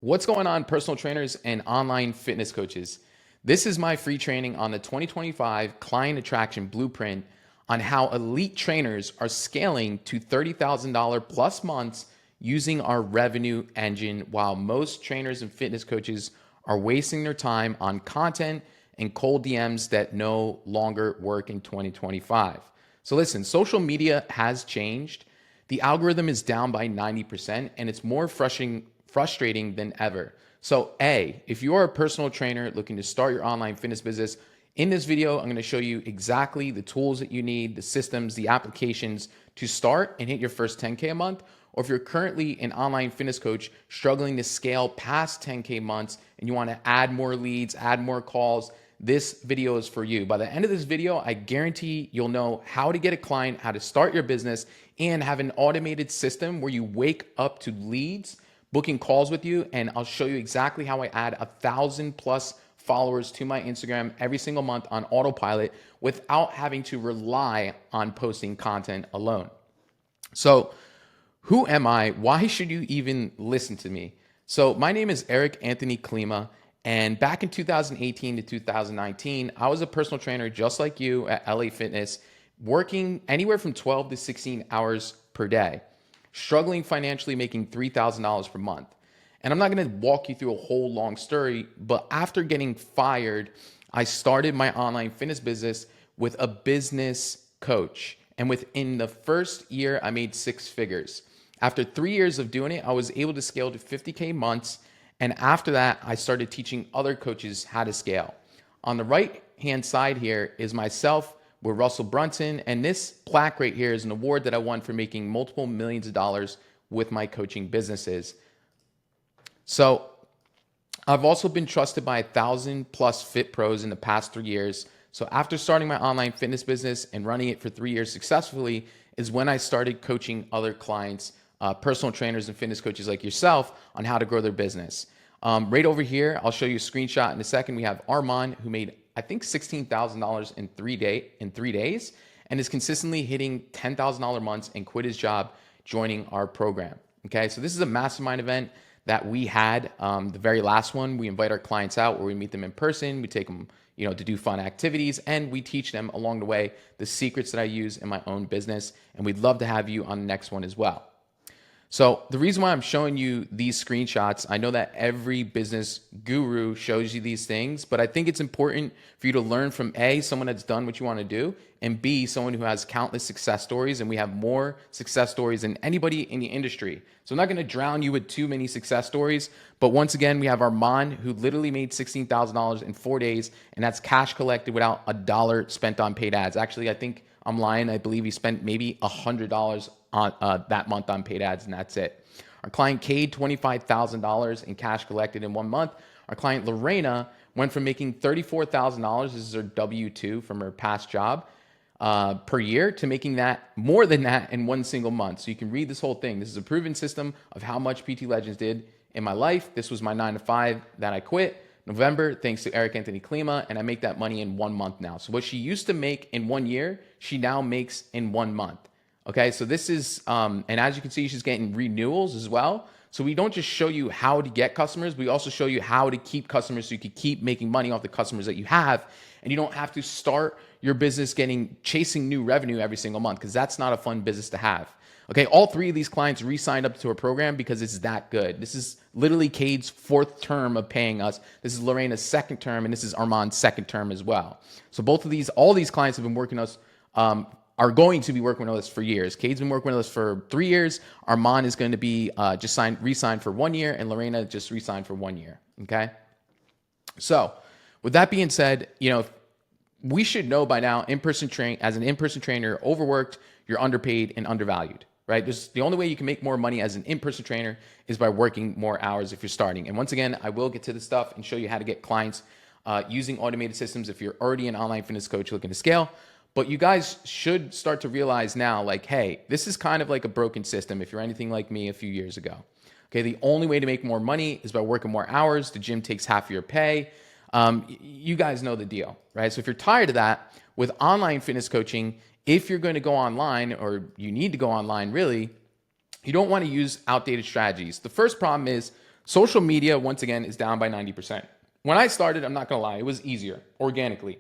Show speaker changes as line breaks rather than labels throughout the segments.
What's going on, personal trainers and online fitness coaches? This is my free training on the 2025 Client Attraction Blueprint on how elite trainers are scaling to $30,000 plus months using our revenue engine, while most trainers and fitness coaches are wasting their time on content and cold DMs that no longer work in 2025. So listen, social media has changed. The algorithm is down by 90% and it's more frustrating than ever. So if you are a personal trainer looking to start your online fitness business, in this video, I'm going to show you exactly the tools that you need, the systems, the applications to start and hit your first 10K a month. Or if you're currently an online fitness coach struggling to scale past 10K months and you want to add more leads, add more calls, this video is for you. By the end of this video, I guarantee you'll know how to get a client, how to start your business, and have an automated system where you wake up to leads, booking calls with you, and I'll show you exactly how I add 1,000 plus followers to my Instagram every single month on autopilot without having to rely on posting content alone. So who am I? Why should you even listen to me? So my name is Eric Anthony Klima, and back in 2018 to 2019, I was a personal trainer just like you at LA Fitness, working anywhere from 12 to 16 hours per day, struggling financially, making $3,000 per month. And I'm not going to walk you through a whole long story, but after getting fired, I started my online fitness business with a business coach. And within the first year, I made six figures. After 3 years of doing it, I was able to scale to 50K months. And after that, I started teaching other coaches how to scale. On the right hand side here is myself with Russell Brunson. And this plaque right here is an award that I won for making multiple millions of dollars with my coaching businesses. So I've also been trusted by 1,000 plus fit pros in the past 3 years. So after starting my online fitness business and running it for 3 years successfully is when I started coaching other clients, personal trainers and fitness coaches like yourself, on how to grow their business. Right over here, I'll show you a screenshot in a second. We have Armand, who made, I think, $16,000 in 3 days and is consistently hitting $10,000 months and quit his job joining our program. Okay, so this is a mastermind event that we had, the very last one. We invite our clients out where we meet them in person. We take them, to do fun activities, and we teach them along the way the secrets that I use in my own business. And we'd love to have you on the next one as well. So the reason why I'm showing you these screenshots, I know that every business guru shows you these things, but I think it's important for you to learn from A, someone that's done what you want to do, and B, someone who has countless success stories. And we have more success stories than anybody in the industry. So I'm not going to drown you with too many success stories, but once again, we have Armand, who literally made $16,000 in 4 days, and that's cash collected without a dollar spent on paid ads. Actually, I think I'm lying. I believe he spent maybe $100 on that month on paid ads, and that's it. Our client Cade, $25,000 in cash collected in 1 month. Our client Lorena went from making $34,000, this is her W-2 from her past job, per year, to making that more than that in one single month. So you can read this whole thing. This is a proven system of how much PT Legends did in my life. This was my 9 to 5 that I quit November, thanks to Eric Anthony Klima, and I make that money in 1 month now. So what she used to make in 1 year, she now makes in 1 month. Okay, so this is, and as you can see, she's getting renewals as well. So we don't just show you how to get customers, we also show you how to keep customers so you can keep making money off the customers that you have. And you don't have to start your business chasing new revenue every single month, because that's not a fun business to have. Okay, all 3 of these clients re-signed up to our program because it's that good. This is literally Cade's 4th term of paying us. This is Lorena's 2nd term, and this is Armand's 2nd term as well. So all these clients have been working with us, are going to be working with us for years. Cade's been working with us for 3 years. Armand is going to be just re-signed for 1 year, and Lorena just re-signed for 1 year. Okay. So with that being said, we should know by now, as an in-person trainer, you're overworked, you're underpaid, and undervalued. Right? The only way you can make more money as an in-person trainer is by working more hours if you're starting. And once again, I will get to this stuff and show you how to get clients using automated systems if you're already an online fitness coach looking to scale. But you guys should start to realize now, like, hey, this is kind of like a broken system if you're anything like me a few years ago. Okay, the only way to make more money is by working more hours. The gym takes half of your pay. You guys know the deal, right? So if you're tired of that, with online fitness coaching, if you're going to go online, or you need to go online really, you don't want to use outdated strategies. The first problem is Social media, once again, is down by 90%. When I started, I'm not gonna lie, it was easier organically.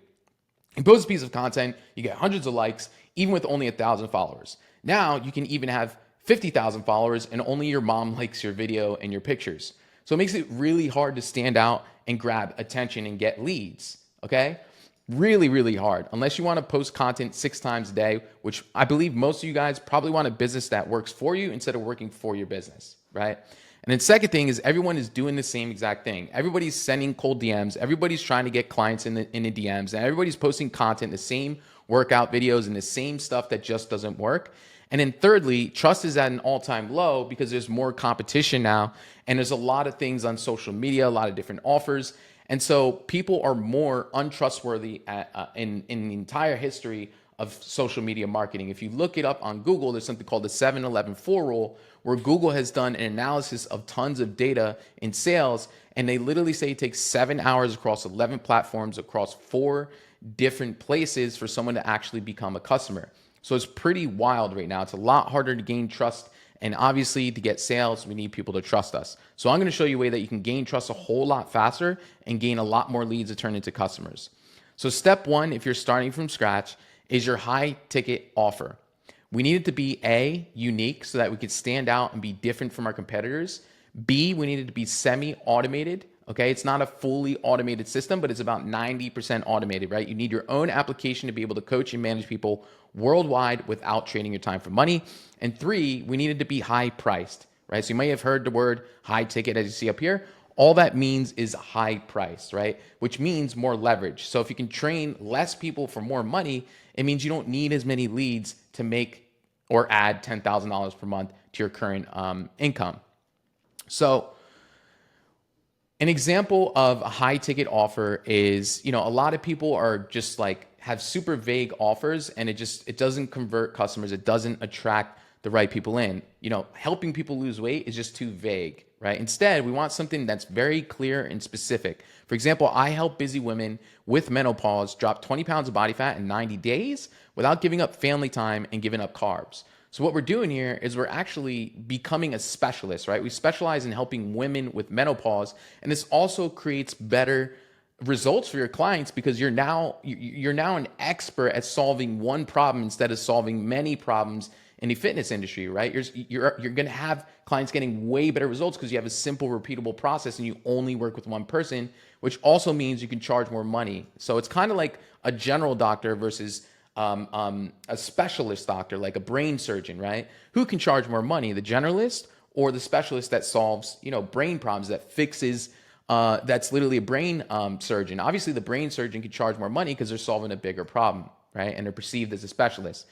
You post a piece of content, you get hundreds of likes, even with only 1,000 followers. Now you can even have 50,000 followers and only your mom likes your video and your pictures. So it makes it really hard to stand out and grab attention and get leads, okay? Really, really hard. Unless you want to post content 6 times a day, which I believe most of you guys probably want a business that works for you instead of working for your business, right? And then second thing is everyone is doing the same exact thing. Everybody's sending cold DMs. Everybody's trying to get clients in the DMs, and everybody's posting content, the same workout videos and the same stuff that just doesn't work. And then thirdly, trust is at an all-time low because there's more competition now, and there's a lot of things on social media, a lot of different offers. And so people are more untrustworthy in the entire history of social media marketing. If you look it up on Google, there's something called the 7-11-4 rule, where Google has done an analysis of tons of data in sales, and they literally say it takes 7 hours across 11 platforms, across 4 different places for someone to actually become a customer. So it's pretty wild right now. It's a lot harder to gain trust, and obviously to get sales, we need people to trust us. So I'm gonna show you a way that you can gain trust a whole lot faster and gain a lot more leads to turn into customers. So step 1, if you're starting from scratch, is your high ticket offer. We need it to be A, unique so that we could stand out and be different from our competitors. B, we need it to be semi-automated. Okay, it's not a fully automated system, but it's about 90% automated, right? You need your own application to be able to coach and manage people worldwide without trading your time for money. And 3, we need it to be high priced, right? So you may have heard the word high ticket as you see up here. All that means is high price, right? Which means more leverage. So if you can train less people for more money, it means you don't need as many leads to make or add $10,000 per month to your current income. So an example of a high ticket offer is, a lot of people are just like have super vague offers, and it doesn't convert customers. It doesn't attract the right people in. Helping people lose weight is just too vague, right? Instead, we want something that's very clear and specific. For example, I help busy women with menopause drop 20 pounds of body fat in 90 days without giving up family time and giving up carbs. So what we're doing here is we're actually becoming a specialist, right? We specialize in helping women with menopause, and this also creates better results for your clients because you're now an expert at solving one problem instead of solving many problems in the fitness industry, right? You're going to have clients getting way better results because you have a simple, repeatable process and you only work with one person, which also means you can charge more money. So it's kind of like a general doctor versus a specialist doctor, like a brain surgeon, right? Who can charge more money, the generalist or the specialist that solves, brain problems, that fixes, that's literally a brain surgeon. Obviously, the brain surgeon can charge more money because they're solving a bigger problem, right? And they're perceived as a specialist.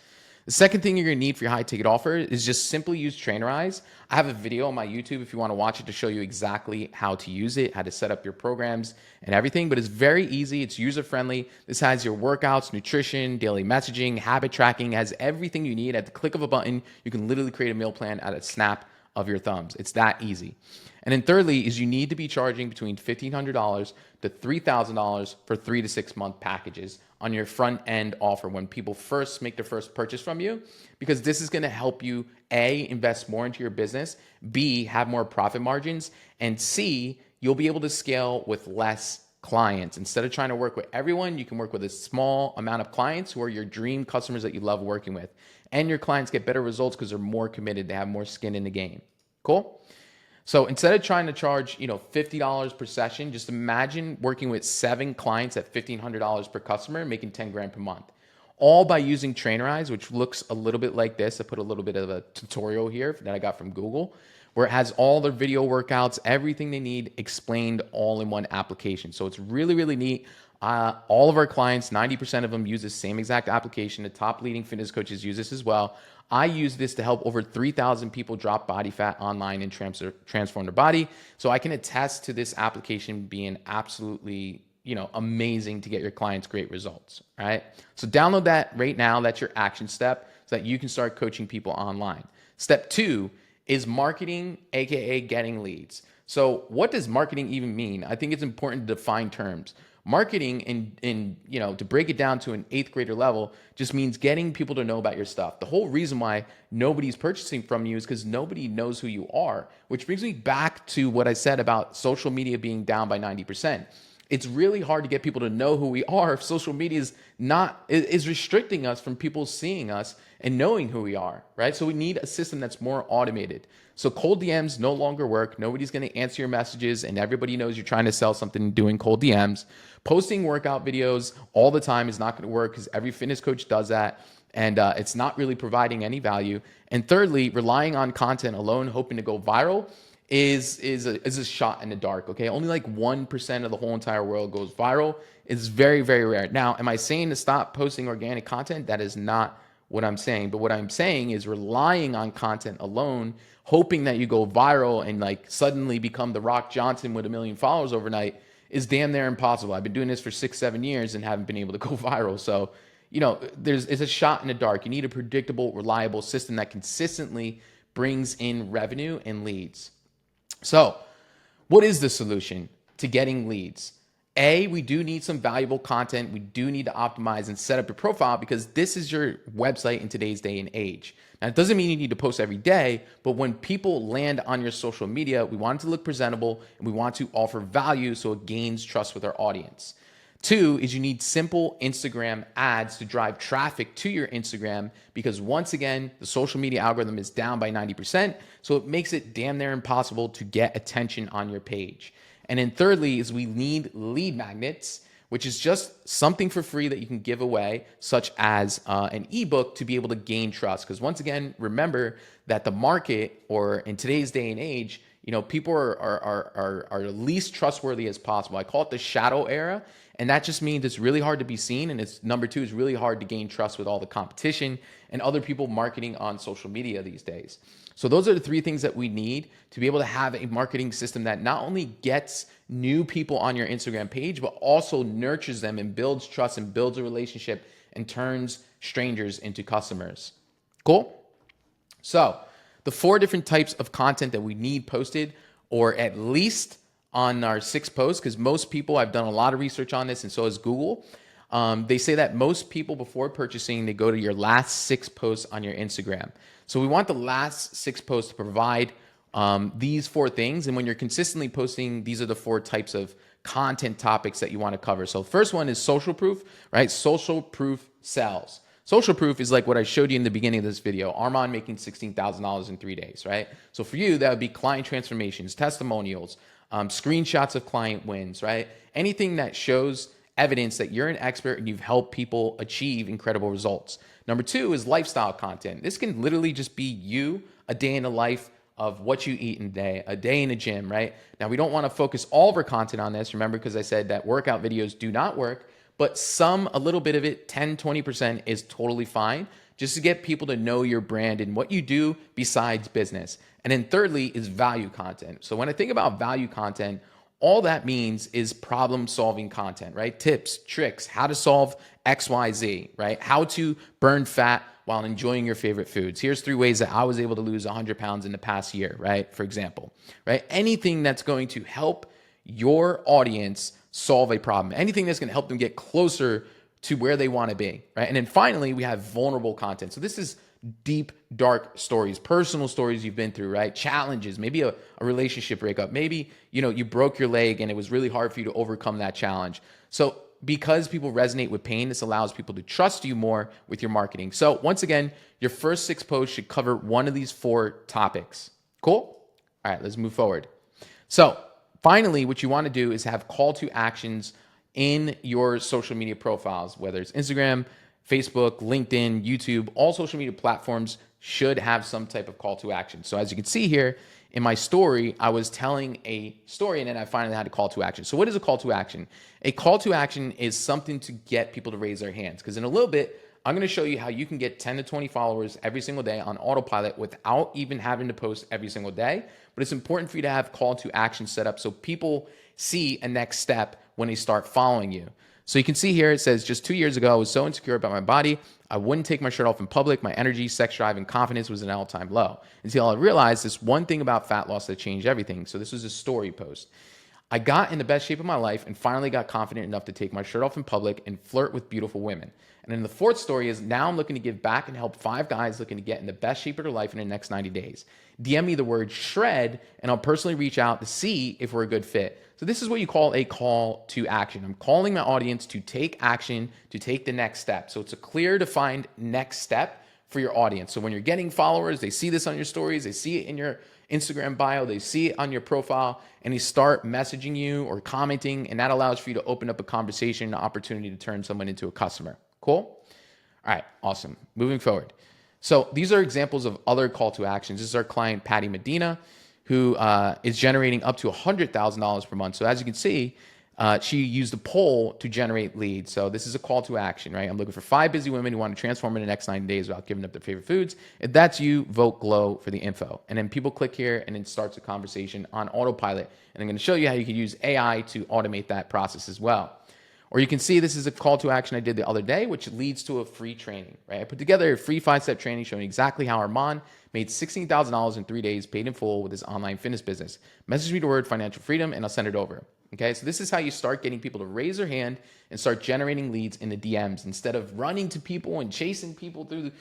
The second thing you're gonna need for your high ticket offer is just simply use Trainerize. I have a video on my YouTube if you wanna watch it to show you exactly how to use it, how to set up your programs and everything, but it's very easy, it's user-friendly. This has your workouts, nutrition, daily messaging, habit tracking, has everything you need. At the click of a button, you can literally create a meal plan at a snap of your thumbs. It's that easy. And then thirdly is you need to be charging between $1,500 to $3,000 for 3 to 6 month packages on your front end offer when people first make their first purchase from you, because this is going to help you A, invest more into your business, B, have more profit margins, and C, you'll be able to scale with less clients. Instead of trying to work with everyone, you can work with a small amount of clients who are your dream customers that you love working with. And your clients get better results because they're more committed, they have more skin in the game. Cool? So instead of trying to charge, $50 per session, just imagine working with 7 clients at $1,500 per customer, making 10 grand per month, all by using Trainerize, which looks a little bit like this. I put a little bit of a tutorial here that I got from Google, where it has all their video workouts, everything they need explained all in one application. So it's really, really neat. All of our clients, 90% of them use the same exact application. The top leading fitness coaches use this as well. I use this to help over 3,000 people drop body fat online and transform their body. So I can attest to this application being absolutely, amazing to get your clients great results, right? So download that right now. That's your action step so that you can start coaching people online. Step 2 is marketing, AKA getting leads. So what does marketing even mean? I think it's important to define terms. Marketing to break it down to an eighth grader level just means getting people to know about your stuff. The whole reason why nobody's purchasing from you is because nobody knows who you are, which brings me back to what I said about social media being down by 90%. It's really hard to get people to know who we are if social media is restricting us from people seeing us and knowing who we are, right? So we need a system that's more automated. So cold DMs no longer work. Nobody's going to answer your messages, and everybody knows you're trying to sell something doing cold DMs. Posting workout videos all the time is not going to work because every fitness coach does that, and it's not really providing any value. And thirdly, relying on content alone, hoping to go viral, is a shot in the dark. Okay, only like 1% of the whole entire world goes viral. It's very, very rare. Now, am I saying to stop posting organic content? That is not what I'm saying. But what I'm saying is relying on content alone, hoping that you go viral and like suddenly become the Rock Johnson with 1 million followers overnight, is damn near impossible. I've been doing this for 6-7 years and haven't been able to go viral. So, it's a shot in the dark. You need a predictable, reliable system that consistently brings in revenue and leads. So, what is the solution to getting leads? We do need some valuable content. We do need to optimize and set up your profile because this is your website in today's day and age. Now, it doesn't mean you need to post every day, but when people land on your social media, we want it to look presentable and we want to offer value so it gains trust with our audience. 2 is you need simple Instagram ads to drive traffic to your Instagram because once again, the social media algorithm is down by 90%, so it makes it damn near impossible to get attention on your page. And then thirdly is we need lead magnets, which is just something for free that you can give away, such as an ebook to be able to gain trust. Because once again, remember that the market, or in today's day and age, people are least trustworthy as possible. I call it the shadow era. And that just means it's really hard to be seen. And it's number 2 is really hard to gain trust with all the competition and other people marketing on social media these days. So those are the 3 things that we need to be able to have a marketing system that not only gets new people on your Instagram page, but also nurtures them and builds trust and builds a relationship and turns strangers into customers. Cool? So the 4 different types of content that we need posted, or at least on our 6 posts, because most people, I've done a lot of research on this and so has Google. They say that most people before purchasing, they go to your last 6 posts on your Instagram. So we want the last 6 posts to provide these 4 things. And when you're consistently posting, these are the 4 types of content topics that you want to cover. So first one is social proof, right? Social proof sells. Social proof is like what I showed you in the beginning of this video. Armand making $16,000 in 3 days, right? So for you, that would be client transformations, testimonials, screenshots of client wins, right? Anything that shows evidence that you're an expert and you've helped people achieve incredible results. Number 2 is lifestyle content. This can literally just be you, a day in the life of what you eat in a day in the gym, right? Now, we don't want to focus all of our content on this, remember, because I said that workout videos do not work, but a little bit of it, 10, 20% is totally fine, just to get people to know your brand and what you do besides business. And then thirdly is value content. So when I think about value content, all that means is problem-solving content, right? Tips, tricks, how to solve X, Y, Z, right? How to burn fat while enjoying your favorite foods. Here's 3 ways that I was able to lose 100 pounds in the past year, right? For example, right? Anything that's going to help your audience solve a problem, anything that's going to help them get closer to where they want to be, right? And then finally, we have vulnerable content. So this is deep, dark stories, personal stories you've been through, right? Challenges, maybe a relationship breakup. Maybe, you broke your leg and it was really hard for you to overcome that challenge. So because people resonate with pain, this allows people to trust you more with your marketing. So once again, your first 6 posts should cover one of these 4 topics. Cool? All right, let's move forward. So finally, what you want to do is have call to actions in your social media profiles, whether it's Instagram, Facebook, LinkedIn, YouTube. All social media platforms should have some type of call to action. So as you can see here in my story, I was telling a story and then I finally had a call to action. So what is a call to action? A call to action is something to get people to raise their hands, because in a little bit, I'm going to show you how you can get 10 to 20 followers every single day on autopilot without even having to post every single day. But it's important for you to have call to action set up so people see a next step when they start following you. So you can see here, it says, just 2 years ago, I was so insecure about my body, I wouldn't take my shirt off in public. My energy, sex drive, and confidence was an all-time low. Until I realized this one thing about fat loss that changed everything. So this was a story post. I got in the best shape of my life and finally got confident enough to take my shirt off in public and flirt with beautiful women. And then the fourth story is now I'm looking to give back and help 5 guys looking to get in the best shape of their life in the next 90 days. DM me the word shred and I'll personally reach out to see if we're a good fit. So this is what you call a call to action. I'm calling my audience to take action, to take the next step. So it's a clear, defined next step for your audience. So when you're getting followers, they see this on your stories, they see it in your Instagram bio, they see it on your profile, and they start messaging you or commenting, and that allows for you to open up a conversation, an opportunity to turn someone into a customer. Cool? All right, awesome. Moving forward. So these are examples of other call to actions. This is our client, Patty Medina, who is generating up to $100,000 per month. So as you can see, she used a poll to generate leads. So this is a call to action, right? I'm looking for 5 busy women who want to transform in the next 90 days without giving up their favorite foods. If that's you, vote GLOW for the info. And then people click here and it starts a conversation on autopilot. And I'm going to show you how you can use AI to automate that process as well. Or you can see this is a call to action I did the other day, which leads to a free training, right? I put together a free 5-step training showing exactly how Armand made $16,000 in 3 days, paid in full with his online fitness business. Message me the word financial freedom and I'll send it over. Okay, so this is how you start getting people to raise their hand and start generating leads in the DMs instead of running to people and chasing people through,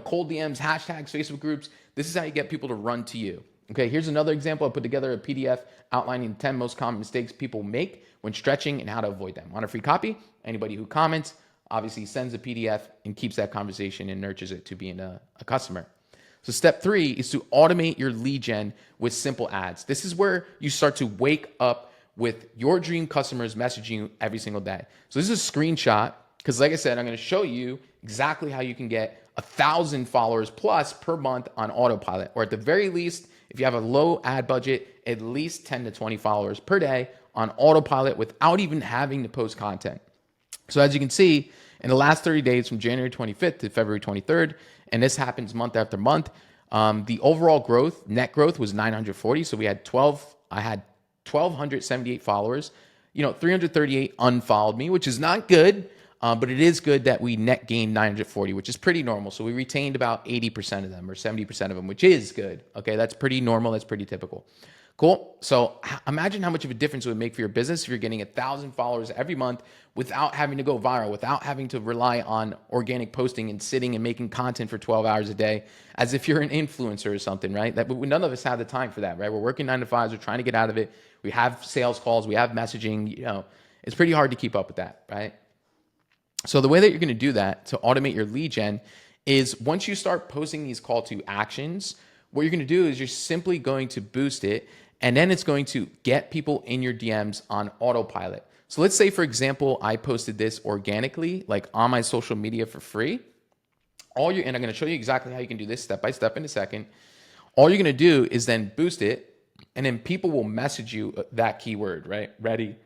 cold DMs, hashtags, Facebook groups. This is how you get people to run to you. Okay, here's another example. I put together a PDF outlining the 10 most common mistakes people make when stretching and how to avoid them. Want a free copy? Anybody who comments obviously sends a PDF and keeps that conversation and nurtures it to being a customer. So step 3 is to automate your lead gen with simple ads. This is where you start to wake up with your dream customers messaging you every single day. So this is a screenshot because like I said, I'm going to show you exactly how you can get 1,000 followers plus per month on autopilot, or at the very least, if you have a low ad budget, at least 10 to 20 followers per day on autopilot without even having to post content. So as you can see, in the last 30 days from January 25th to February 23rd, and this happens month after month, the overall growth, net growth was 940. So I had 1,278 followers. 338 unfollowed me, which is not good, but it is good that we net gained 940, which is pretty normal. So we retained about 80% of them or 70% of them, which is good. Okay, that's pretty normal. That's pretty typical. Cool. So imagine how much of a difference it would make for your business if you're getting 1,000 followers every month without having to go viral, without having to rely on organic posting and sitting and making content for 12 hours a day, as if you're an influencer or something, right? None of us have the time for that, right? We're working 9 to 5s. We're trying to get out of it. We have sales calls. We have messaging. It's pretty hard to keep up with that, right? So the way that you're going to do that to automate your lead gen is once you start posting these call to actions, what you're going to do is you're simply going to boost it, and then it's going to get people in your DMs on autopilot. So let's say, for example, I posted this organically, like on my social media for free. And I'm going to show you exactly how you can do this step by step in a second. All you're going to do is then boost it, and then people will message you that keyword, right? Ready,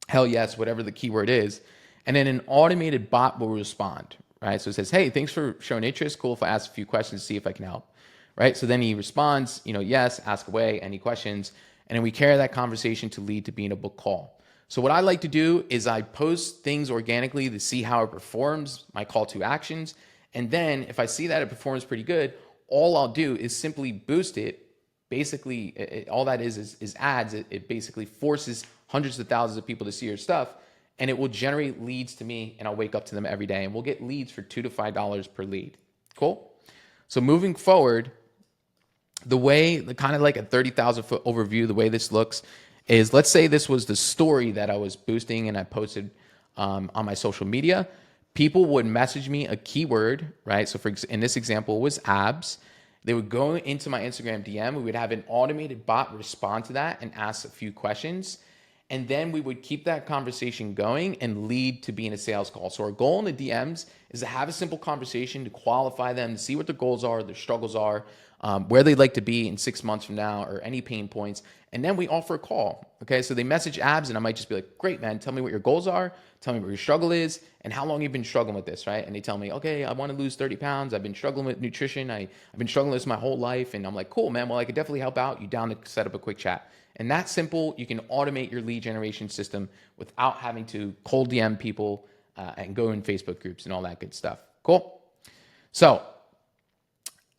hell yes, whatever the keyword is. And then an automated bot will respond, right? So it says, hey, thanks for showing interest. Cool if I ask a few questions to see if I can help, right? So then he responds, yes, ask away, any questions. And then we carry that conversation to lead to being a book call. So what I like to do is I post things organically to see how it performs, my call to actions. And then if I see that it performs pretty good, all I'll do is simply boost it. Basically, all that is ads. It basically forces hundreds of thousands of people to see your stuff, and it will generate leads to me, and I'll wake up to them every day, and we'll get leads for $2 to $5 per lead. Cool? So moving forward, the way, kind of like a 30,000 foot overview, the way this looks is, let's say this was the story that I was boosting and I posted on my social media. People would message me a keyword, right? So in this example, it was abs. They would go into my Instagram DM. We would have an automated bot respond to that and ask a few questions. And then we would keep that conversation going and lead to being a sales call. So our goal in the DMs is to have a simple conversation, to qualify them, to see what their goals are, their struggles are, where they'd like to be in 6 months from now, or any pain points. And then we offer a call. Okay, so they message abs, and I might just be like, great, man, tell me what your goals are, tell me what your struggle is, and how long you've been struggling with this, right? And they tell me, okay, I want to lose 30 pounds. I've been struggling with nutrition. I've been struggling with this my whole life. And I'm like, cool, man, well, I could definitely help out. You down to set up a quick chat. And that's simple. You can automate your lead generation system without having to cold DM people and go in Facebook groups and all that good stuff. Cool. So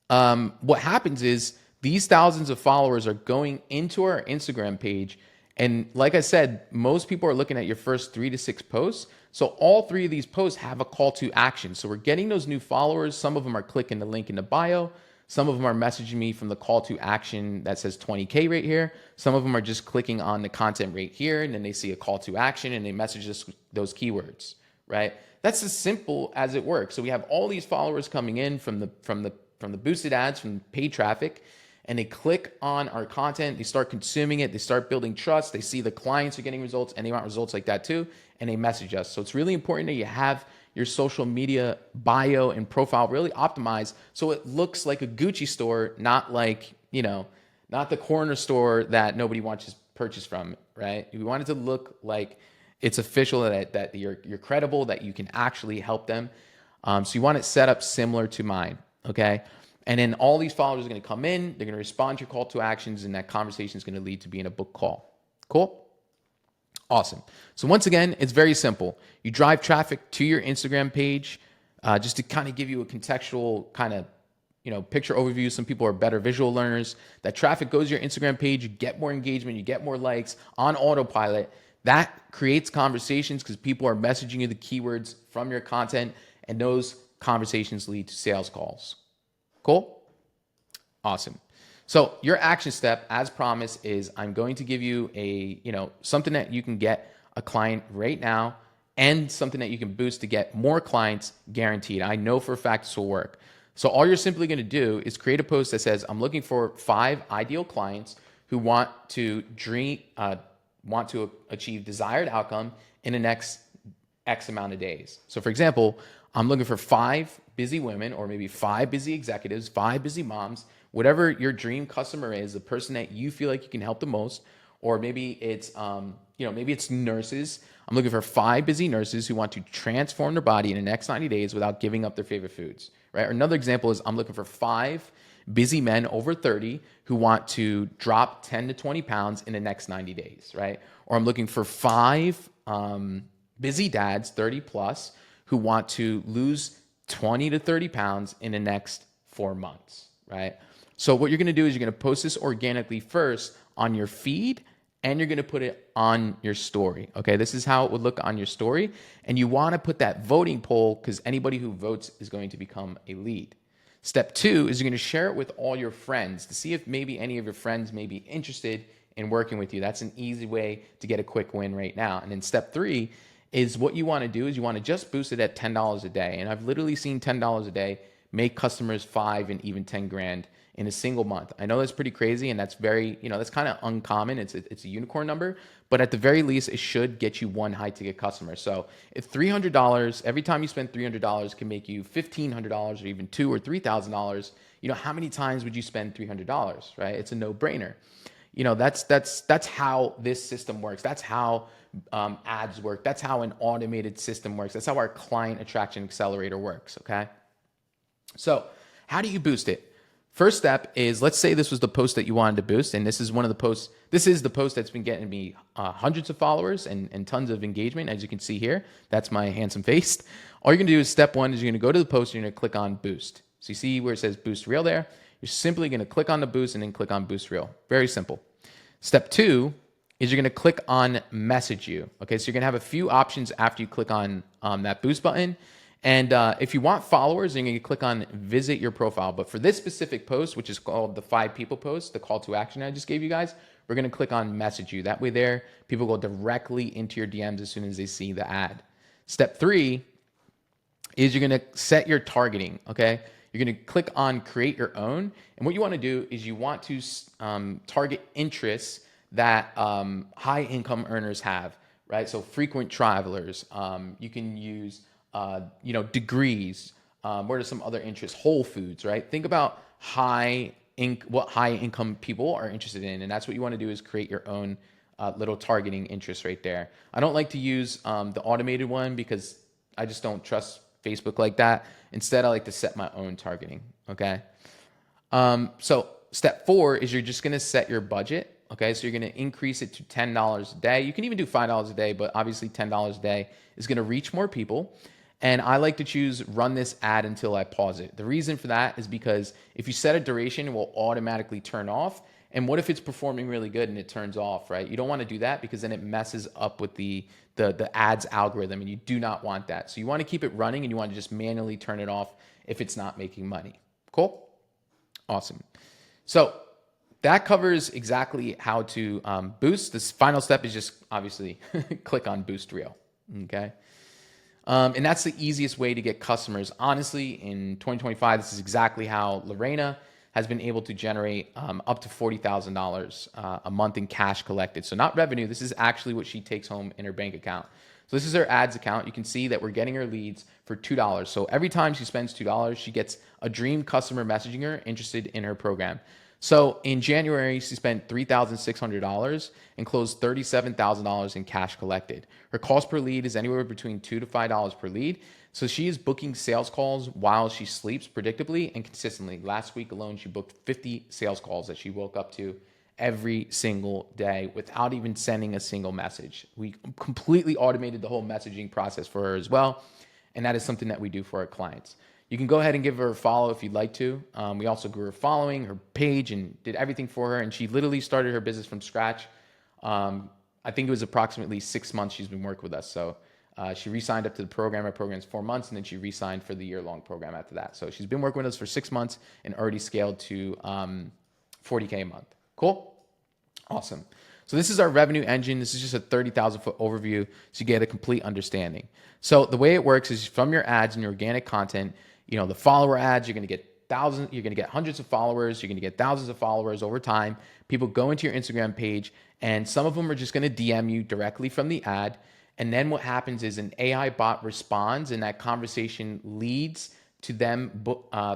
what happens is these thousands of followers are going into our Instagram page. And like I said, most people are looking at your first 3 to 6 posts. So all 3 of these posts have a call to action. So we're getting those new followers. Some of them are clicking the link in the bio. Some of them are messaging me from the call to action that says 20K right here. Some of them are just clicking on the content right here, and then they see a call to action and they message us those keywords, right? That's as simple as it works. So we have all these followers coming in from the boosted ads, from paid traffic, and they click on our content, they start consuming it, they start building trust, they see the clients are getting results and they want results like that too, and they message us. So it's really important that you have your social media bio and profile really optimized so it looks like a Gucci store, not like, not the corner store that nobody wants to purchase from, right? We want it to look like it's official, that you're credible, that you can actually help them. So you want it set up similar to mine, okay? And then all these followers are going to come in, they're going to respond to your call to actions, and that conversation is going to lead to being a book call. Cool? Awesome. So once again, it's very simple. You drive traffic to your Instagram page, just to kind of give you a contextual kind of picture overview. Some people are better visual learners. That traffic goes to your Instagram page, you get more engagement, you get more likes on autopilot. That creates conversations because people are messaging you the keywords from your content, and those conversations lead to sales calls. Cool? Awesome. So your action step, as promised, is I'm going to give you something that you can get a client right now and something that you can boost to get more clients guaranteed. I know for a fact this will work. So all you're simply going to do is create a post that says, I'm looking for 5 ideal clients who want to achieve desired outcome in the next X amount of days. So for example, I'm looking for 5 busy women, or maybe 5 busy executives, 5 busy moms, whatever your dream customer is, the person that you feel like you can help the most. Or maybe it's, maybe it's nurses. I'm looking for 5 busy nurses who want to transform their body in the next 90 days without giving up their favorite foods, right? Or another example is I'm looking for 5 busy men over 30 who want to drop 10 to 20 pounds in the next 90 days, right? Or I'm looking for 5 busy dads, 30 plus, who want to lose 20 to 30 pounds in the next 4 months, right? So what you're going to do is you're going to post this organically first on your feed, and you're going to put it on your story. Okay, this is how it would look on your story. And you want to put that voting poll because anybody who votes is going to become a lead. Step 2 is you're going to share it with all your friends to see if maybe any of your friends may be interested in working with you. That's an easy way to get a quick win right now. And then step 3 is what you want to do is you want to just boost it at $10 a day. And I've literally seen $10 a day make customers 5 and even 10 grand in a single month. I know that's pretty crazy, and that's very, that's kind of uncommon. It's a unicorn number, but at the very least, it should get you one high ticket customer. So if $300, every time you spend $300 can make you $1,500 or even $2,000 or $3,000, how many times would you spend $300, right? It's a no brainer. That's how this system works. That's how ads work. That's how an automated system works. That's how our client attraction accelerator works. Okay. So how do you boost it? First step is, let's say this was the post that you wanted to boost, and this is one of the posts. This is the post that's been getting me hundreds of followers and tons of engagement. As you can see here, that's my handsome face. All you're gonna do is step 1 is you're gonna go to the post and you're gonna click on boost. So you see where it says boost reel there? You're simply gonna click on the boost and then click on boost reel. Very simple. Step 2 is you're gonna click on message you. Okay, so you're gonna have a few options after you click on that boost button. And if you want followers, you're going to click on visit your profile. But for this specific post, which is called the 5 people post, the call to action I just gave you guys, we're going to click on message you. That way there, people go directly into your DMs as soon as they see the ad. Step 3 is you're going to set your targeting, okay? You're going to click on create your own. And what you want to do is you want to target interests that high income earners have, right? So frequent travelers. You can use degrees. What are some other interests? Whole foods, right? Think about what high income people are interested in. And that's what you want to do is create your own little targeting interest right there. I don't like to use the automated one because I just don't trust Facebook like that. Instead, I like to set my own targeting. Okay. So step 4 is you're just going to set your budget. Okay. So you're going to increase it to $10 a day. You can even do $5 a day, but obviously $10 a day is going to reach more people. And I like to choose run this ad until I pause it. The reason for that is because if you set a duration, it will automatically turn off. And what if it's performing really good and it turns off, right? You don't want to do that because then it messes up with the ads algorithm, and you do not want that. So you want to keep it running, and you want to just manually turn it off if it's not making money. Cool? Awesome. So that covers exactly how to boost. This final step is just obviously click on Boost Reel. Okay. And that's the easiest way to get customers. Honestly, in 2025, this is exactly how Lorena has been able to generate up to $40,000 a month in cash collected. So not revenue, this is actually what she takes home in her bank account. So this is her ads account. You can see that we're getting her leads for $2. So every time she spends $2, she gets a dream customer messaging her interested in her program. So in January, she spent $3,600 and closed $37,000 in cash collected. Her cost per lead is anywhere between $2 to $5 per lead. So she is booking sales calls while she sleeps predictably and consistently. Last week alone, she booked 50 sales calls that she woke up to every single day without even sending a single message. We completely automated the whole messaging process for her as well. And that is something that we do for our clients. You can go ahead and give her a follow if you'd like to. We also grew her following, her page, and did everything for her. And she literally started her business from scratch. I think it was approximately 6 months she's been working with us. So she re-signed up to the program. Our program's 4 months, and then she re-signed for the year-long program after that. So she's been working with us for 6 months and already scaled to $40K a month. Cool? Awesome. So this is our revenue engine. This is just a 30,000 foot overview so you get a complete understanding. So the way it works is from your ads and your organic content, the follower ads, you're going to get thousands, you're going to get hundreds of followers, you're going to get thousands of followers over time. People go into your Instagram page, and some of them are just going to DM you directly from the ad. And then what happens is an AI bot responds, and that conversation leads to them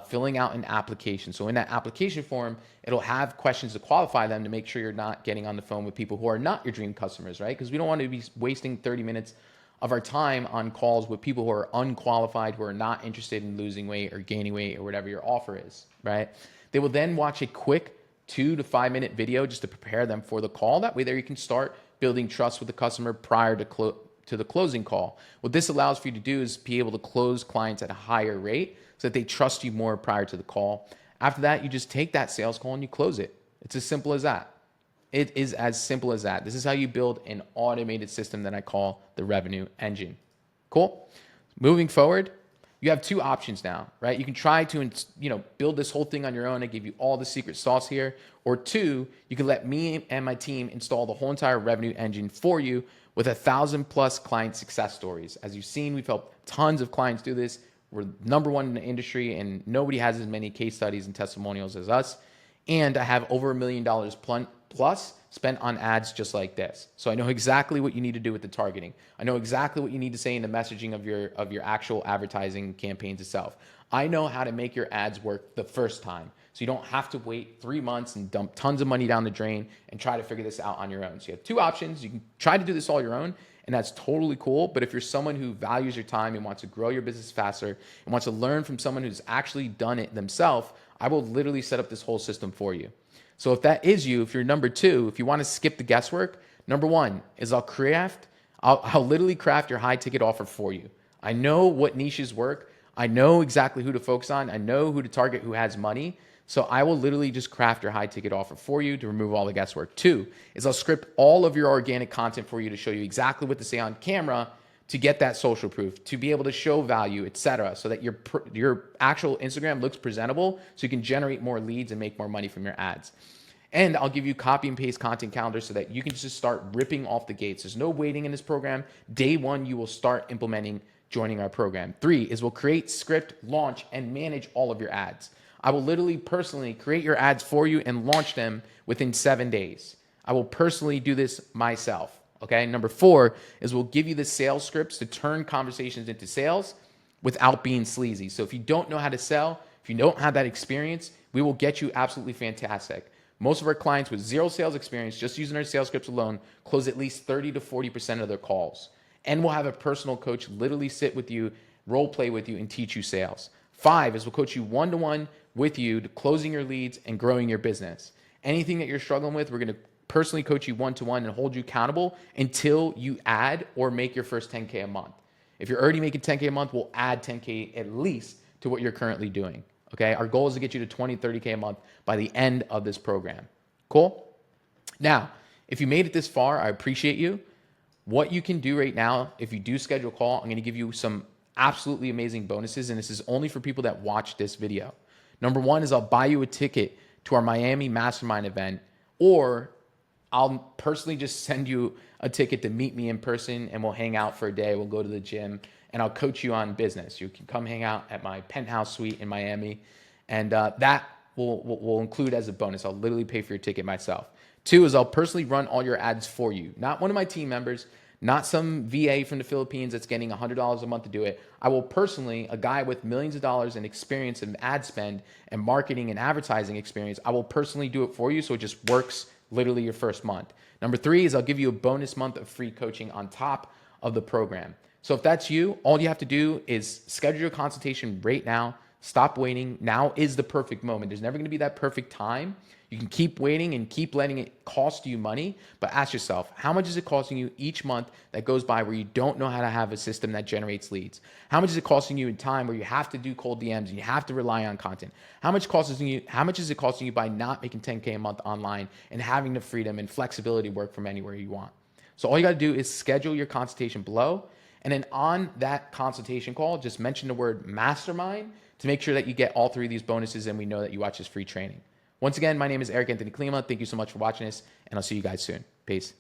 filling out an application. So in that application form, it'll have questions to qualify them to make sure you're not getting on the phone with people who are not your dream customers, right? Because we don't want to be wasting 30 minutes of our time on calls with people who are unqualified, who are not interested in losing weight or gaining weight or whatever your offer is, right? They will then watch a quick 2 to 5 minute video just to prepare them for the call. That way there you can start building trust with the customer prior to the closing call. What this allows for you to do is be able to close clients at a higher rate so that they trust you more prior to the call. After that, you just take that sales call and you close it. It's as simple as that. It is as simple as that. This is how you build an automated system that I call the revenue engine. Cool? Moving forward, you have two options now, right? You can try to, build this whole thing on your own. I give you all the secret sauce here. Or two, you can let me and my team install the whole entire revenue engine for you with 1,000+ client success stories. As you've seen, we've helped tons of clients do this. We're number one in the industry, and nobody has as many case studies and testimonials as us. And I have over $1 million plus spent on ads just like this. So I know exactly what you need to do with the targeting. I know exactly what you need to say in the messaging of your actual advertising campaigns itself. I know how to make your ads work the first time. So you don't have to wait 3 months and dump tons of money down the drain and try to figure this out on your own. So you have two options. You can try to do this all your own, and that's totally cool. But if you're someone who values your time and wants to grow your business faster and wants to learn from someone who's actually done it themselves, I will literally set up this whole system for you. So if that is you, if you're number two, if you want to skip the guesswork, number one is I'll literally craft your high ticket offer for you. I know what niches work. I know exactly who to focus on. I know who to target who has money. So I will literally just craft your high ticket offer for you to remove all the guesswork. Two is I'll script all of your organic content for you to show you exactly what to say on camera to get that social proof, to be able to show value, etc., so that your actual Instagram looks presentable so you can generate more leads and make more money from your ads. And I'll give you copy and paste content calendar so that you can just start ripping off the gates. There's no waiting in this program. Day one, you will start implementing joining our program. Three is we'll create, script, launch, and manage all of your ads. I will literally personally create your ads for you and launch them within 7 days. I will personally do this myself. Okay. Number four is we'll give you the sales scripts to turn conversations into sales without being sleazy. So if you don't know how to sell, if you don't have that experience, we will get you absolutely fantastic. Most of our clients with zero sales experience, just using our sales scripts alone, close at least 30 to 40% of their calls. And we'll have a personal coach literally sit with you, role play with you, and teach you sales. Five is we'll coach you one-to-one with you to closing your leads and growing your business. Anything that you're struggling with, we're going to personally coach you one-to-one and hold you accountable until you add or make your first 10K a month. If you're already making 10K a month, we'll add 10K at least to what you're currently doing. Okay. Our goal is to get you to 20, 30K a month by the end of this program. Cool. Now, if you made it this far, I appreciate you. What you can do right now, if you do schedule a call, I'm going to give you some absolutely amazing bonuses. And this is only for people that watch this video. Number one is I'll buy you a ticket to our Miami Mastermind event, or I'll personally just send you a ticket to meet me in person and we'll hang out for a day. We'll go to the gym and I'll coach you on business. You can come hang out at my penthouse suite in Miami, and that will include as a bonus. I'll literally pay for your ticket myself. Two is I'll personally run all your ads for you. Not one of my team members, not some VA from the Philippines that's getting $100 a month to do it. I will personally, a guy with millions of dollars in experience in ad spend and marketing and advertising experience, I will personally do it for you so it just works literally your first month. Number three is I'll give you a bonus month of free coaching on top of the program. So if that's you, all you have to do is schedule your consultation right now. Stop waiting. Now is the perfect moment. There's never going to be that perfect time. You can keep waiting and keep letting it cost you money, but ask yourself, how much is it costing you each month that goes by where you don't know how to have a system that generates leads? How much is it costing you in time where you have to do cold DMs and you have to rely on content? How much is it costing you by not making 10K a month online and having the freedom and flexibility to work from anywhere you want? So all you got to do is schedule your consultation below. And then on that consultation call, just mention the word mastermind to make sure that you get all three of these bonuses and we know that you watch this free training. Once again, my name is Eric Anthony Klima. Thank you so much for watching this, and I'll see you guys soon. Peace.